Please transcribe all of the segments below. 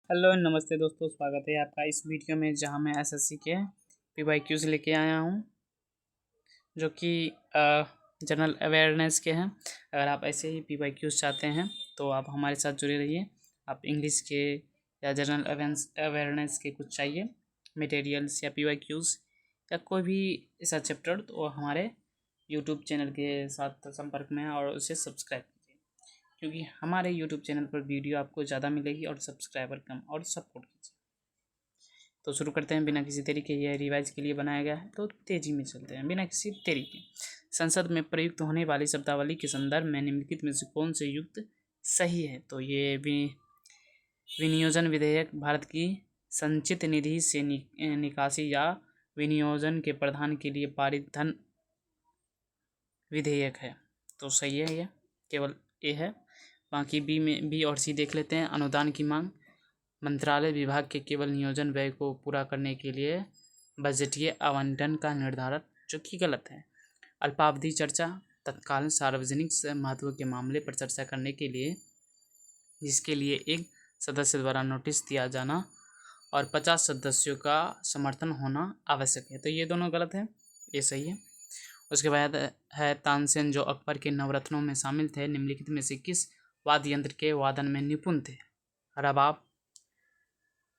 Hello नमस्ते दोस्तों, स्वागत है आपका इस वीडियो में जहां मैं एसएससी के पीवाईक्यूज लेके आया हूं जो कि जनरल अवेयरनेस के हैं। अगर आप ऐसे ही पीवाईक्यूज चाहते हैं तो आप हमारे साथ जुड़े रहिए। आप इंग्लिश के या जनरल अवेयरनेस के कुछ चाहिए मटेरियल्स या पीवाईक्यूज या कोई भी ऐसा चैप्टर तो हमारे यूट्यूब चैनल के साथ संपर्क में है और उसे सब्सक्राइब कीजिए, क्योंकि हमारे यूट्यूब चैनल पर वीडियो आपको ज़्यादा मिलेगी और सब्सक्राइबर कम। और सपोर्ट कीजिए। तो शुरू करते हैं बिना किसी देरी के। यह रिवाइज के लिए बनाया गया है तो तेजी में चलते हैं बिना किसी देरी के। संसद में प्रयुक्त होने वाली शब्दावली के संदर्भ में निम्नलिखित में से कौन से युक्त सही है? तो ये विनियोजन विधेयक भारत की संचित निधि से निकासी या विनियोजन के प्रावधान के लिए पारित धन विधेयक है। तो सही है, ये केवल ए है। बाकी बी और सी देख लेते हैं। अनुदान की मांग मंत्रालय विभाग के केवल नियोजन व्यय को पूरा करने के लिए बजटीय आवंटन का निर्धारण, जो कि गलत है। अल्पावधि चर्चा तत्कालीन सार्वजनिक महत्व के मामले पर चर्चा करने के लिए जिसके लिए एक सदस्य द्वारा नोटिस दिया जाना और 50 सदस्यों का समर्थन होना आवश्यक है। तो ये दोनों गलत है, ये सही है। उसके बाद है तानसेन, जो अकबर के नवरत्नों में शामिल थे, निम्नलिखित में से किस वाद्य यंत्र के वादन में निपुण थे? रबाब।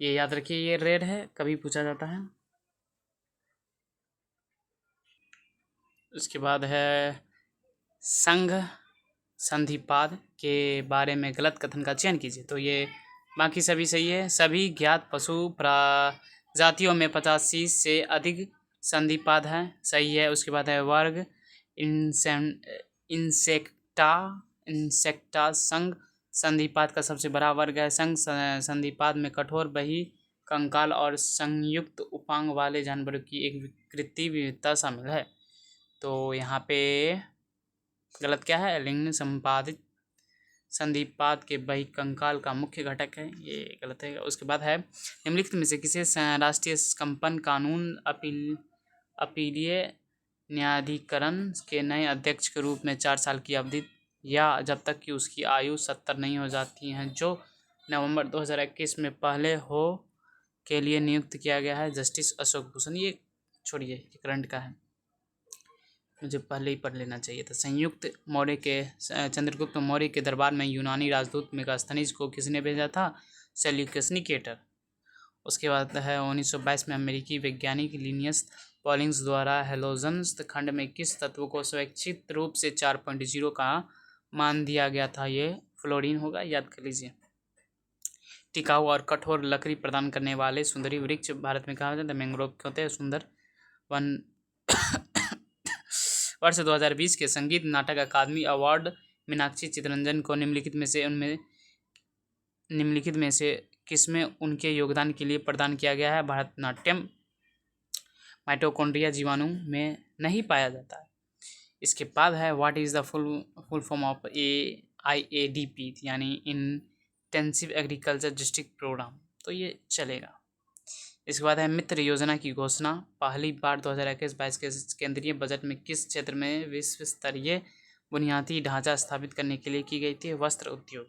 ये याद रखिए, ये रेयर है, कभी पूछा जाता है। उसके बाद है संघ संधिपाद के बारे में गलत कथन का चयन कीजिए। तो ये बाकी सभी सही है। सभी ज्ञात पशु प्रजातियों में 85 से अधिक संधिपाद हैं, सही है। उसके बाद है वर्ग इंसेक्टा संघ संधिपाद का सबसे बड़ा वर्ग है। संघ संधिपाद में कठोर बही कंकाल और संयुक्त उपांग वाले जानवरों की एक विकृति विविधता शामिल है। तो यहाँ पे गलत क्या है? लिंग संपादित संधिपाद के बही कंकाल का मुख्य घटक है, ये गलत है। उसके बाद है निम्नलिखित में से किसे राष्ट्रीय कंपन कानून अपीलीय न्यायाधिकरण के नए अध्यक्ष के रूप में 4 साल की अवधि या जब तक कि उसकी आयु 70 नहीं हो जाती है, जो नवंबर 2021 में पहले हो के लिए नियुक्त किया गया है? जस्टिस अशोक भूषण। ये छोड़िए, ये करंट का है, मुझे पहले ही पढ़ लेना चाहिए था। चंद्रगुप्त मौर्य के दरबार में यूनानी राजदूत मेगास्थनीज को किसने भेजा था? Seleucus Nicator. उसके बाद है 1922 में अमेरिकी वैज्ञानिक लिनियस पॉलिंग्स द्वारा हेलोजन्स खंड में किस तत्व को स्वैच्छिक रूप से 4.0 का मान दिया गया था? ये फ्लोरीन होगा, याद कर लीजिए। टिकाऊ और कठोर लकड़ी प्रदान करने वाले सुंदरी वृक्ष भारत में कहा जाता है? मैंग्रोव होते हैं सुंदर वन। वर्ष 2020 के संगीत नाटक अकादमी अवार्ड मीनाक्षी चितरंजन को निम्नलिखित में से किसमें उनके योगदान के लिए प्रदान किया गया है? भरतनाट्यम। माइटोकॉन्ड्रिया जीवाणु में नहीं पाया जाता है। इसके बाद है what is the full form of IADP, यानी इंटेंसिव एग्रीकल्चर डिस्ट्रिक्ट प्रोग्राम। तो ये चलेगा। इसके बाद है मित्र योजना की घोषणा पहली बार 2021-22 के केंद्रीय बजट में किस क्षेत्र में विश्व स्तरीय बुनियादी ढांचा स्थापित करने के लिए की गई थी? वस्त्र उद्योग।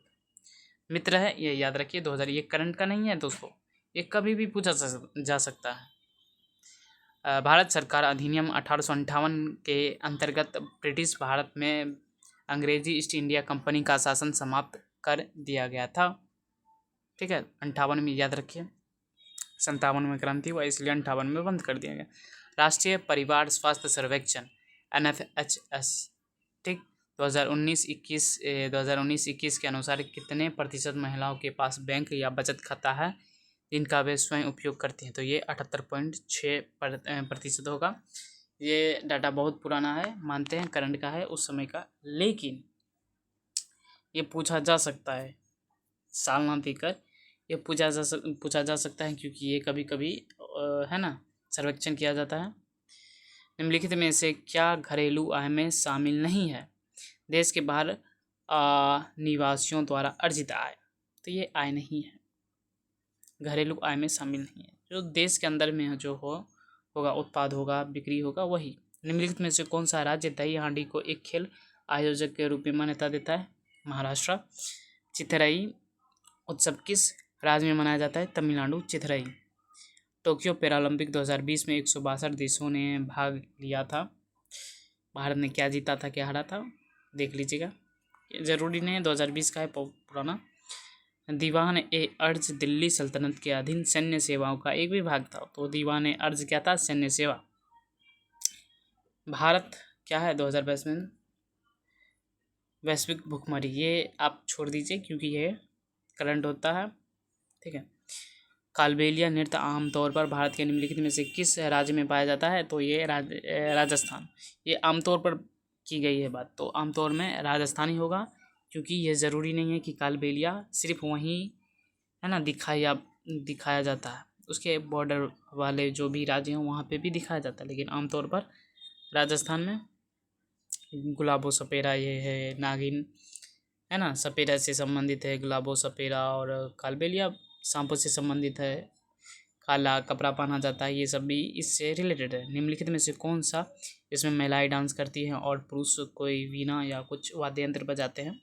मित्र है, ये याद रखिए। 2000, ये करंट का नहीं है दोस्तों, ये कभी भी पूछा जा सकता है। भारत सरकार अधिनियम 1858 के अंतर्गत ब्रिटिश भारत में अंग्रेजी ईस्ट इंडिया कंपनी का शासन समाप्त कर दिया गया था। ठीक है, 58 में, याद रखिए। 57 में क्रांति हुआ, इसलिए 58 में बंद कर दिया गया। राष्ट्रीय परिवार स्वास्थ्य सर्वेक्षण NFHS, ठीक, 2019-21 के अनुसार कितने प्रतिशत महिलाओं के पास बैंक या बचत खाता है जिनका वे स्वयं उपयोग करती हैं? तो ये 78.6% होगा। ये डाटा बहुत पुराना है, मानते हैं, करंट का है, उस समय का, लेकिन ये पूछा जा सकता है, साल ना देकर ये पूछा जा सकता है, क्योंकि ये कभी कभी है ना, सर्वेक्षण किया जाता है। निम्नलिखित में से क्या घरेलू आय में शामिल नहीं है? देश के बाहर निवासियों द्वारा अर्जित आय। तो ये आय नहीं है, घरेलू आय में शामिल नहीं है। जो देश के अंदर में जो होगा, उत्पाद होगा, बिक्री होगा, वही। निम्नलिखित में से कौन सा राज्य दही हांडी को एक खेल आयोजक के रूप में मान्यता देता है? महाराष्ट्र। चिथराई उत्सव किस राज्य में मनाया जाता है? तमिलनाडु, चिथरई। टोक्यो पैरालंपिक 2020 में 162 देशों ने भाग लिया था। भारत ने क्या जीता था, क्या हारा था, देख लीजिएगा, ज़रूरी नहीं है 2020 का है, पुराना। दीवान ए अर्ज दिल्ली सल्तनत के अधीन सैन्य सेवाओं का एक विभाग था। तो दीवान ए अर्ज क्या था? सैन्य सेवा। भारत क्या है 2022 में? वैश्विक भुखमरी, ये आप छोड़ दीजिए क्योंकि ये करंट होता है, ठीक है। कालबेलिया नृत्य आमतौर पर भारत के निम्नलिखित में से किस राज्य में पाया जाता है? तो ये राजस्थान। ये आमतौर पर की गई है बात, तो आमतौर में राजस्थान ही होगा, क्योंकि ये ज़रूरी नहीं है कि कालबेलिया सिर्फ वहीं है ना दिखाया जाता है, उसके बॉर्डर वाले जो भी राज्य हैं वहाँ पे भी दिखाया जाता है, लेकिन आमतौर पर राजस्थान में गुलाबो सपेरा ये है, नागिन है ना, सपेरा से संबंधित है गुलाबो सपेरा, और कालबेलिया सांपों से संबंधित है, काला कपड़ा पहना जाता है, ये सब भी इससे रिलेटेड है। निम्नलिखित में से कौन सा इसमें महिलाएं डांस करती हैं और पुरुष कोई वीणा या कुछ वाद्य यंत्र बजाते हैं,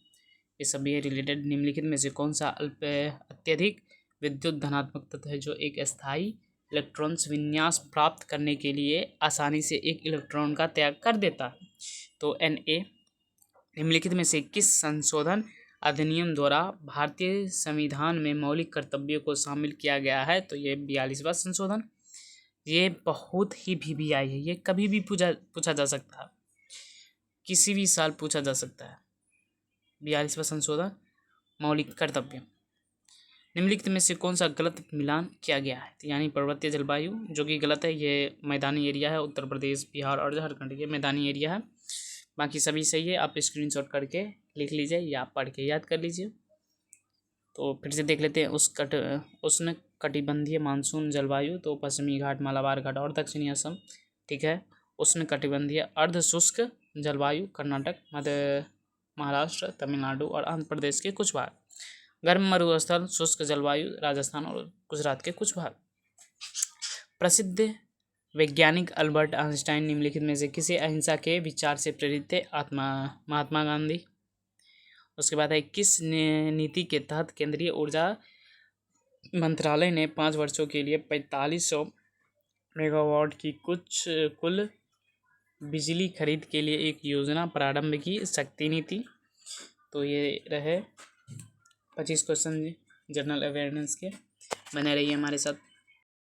ये सब भी रिलेटेड। निम्नलिखित में से कौन सा अत्यधिक विद्युत धनात्मक तत्व है जो एक स्थायी इलेक्ट्रॉन्स विन्यास प्राप्त करने के लिए आसानी से एक इलेक्ट्रॉन का त्याग कर देता है? तो Na। निम्नलिखित में से किस संशोधन अधिनियम द्वारा भारतीय संविधान में मौलिक कर्तव्यों को शामिल किया गया है? तो ये 42वां संशोधन। ये बहुत ही VVI है, ये कभी भी पूछा जा सकता है, किसी भी साल पूछा जा सकता है। 42वां संशोधन मौलिक कर्तव्य। निम्नलिखित में से कौन सा गलत मिलान किया गया है? यानी पर्वतीय जलवायु, जो कि गलत है, ये मैदानी एरिया है, उत्तर प्रदेश, बिहार और झारखंड ये मैदानी एरिया है, बाकी सभी सही है। आप स्क्रीनशॉट करके लिख लीजिए या पढ़ के याद कर लीजिए। तो फिर से देख लेते हैं। उष्ण कटिबंधीय मानसून जलवायु, तो पश्चिमी घाट, मालाबार घाट और दक्षिणी असम, ठीक है। उष्ण कटिबंधीय अर्ध शुष्क जलवायु, कर्नाटक, मध्य महाराष्ट्र, तमिलनाडु और आंध्र प्रदेश के कुछ भाग। गर्म मरुस्थल शुष्क जलवायु, राजस्थान और गुजरात के कुछ भाग। प्रसिद्ध वैज्ञानिक अल्बर्ट आइंस्टाइन निम्नलिखित में से किसी अहिंसा के विचार से प्रेरित थे? महात्मा गांधी। उसके बाद है किस नीति के तहत केंद्रीय ऊर्जा मंत्रालय ने 5 वर्षों के लिए 4500 मेगावाट की कुल बिजली खरीद के लिए एक योजना प्रारंभ की? शक्ति नीति। तो ये रहे 25 क्वेश्चन जनरल अवेयरनेस के। बने रहिए हमारे साथ।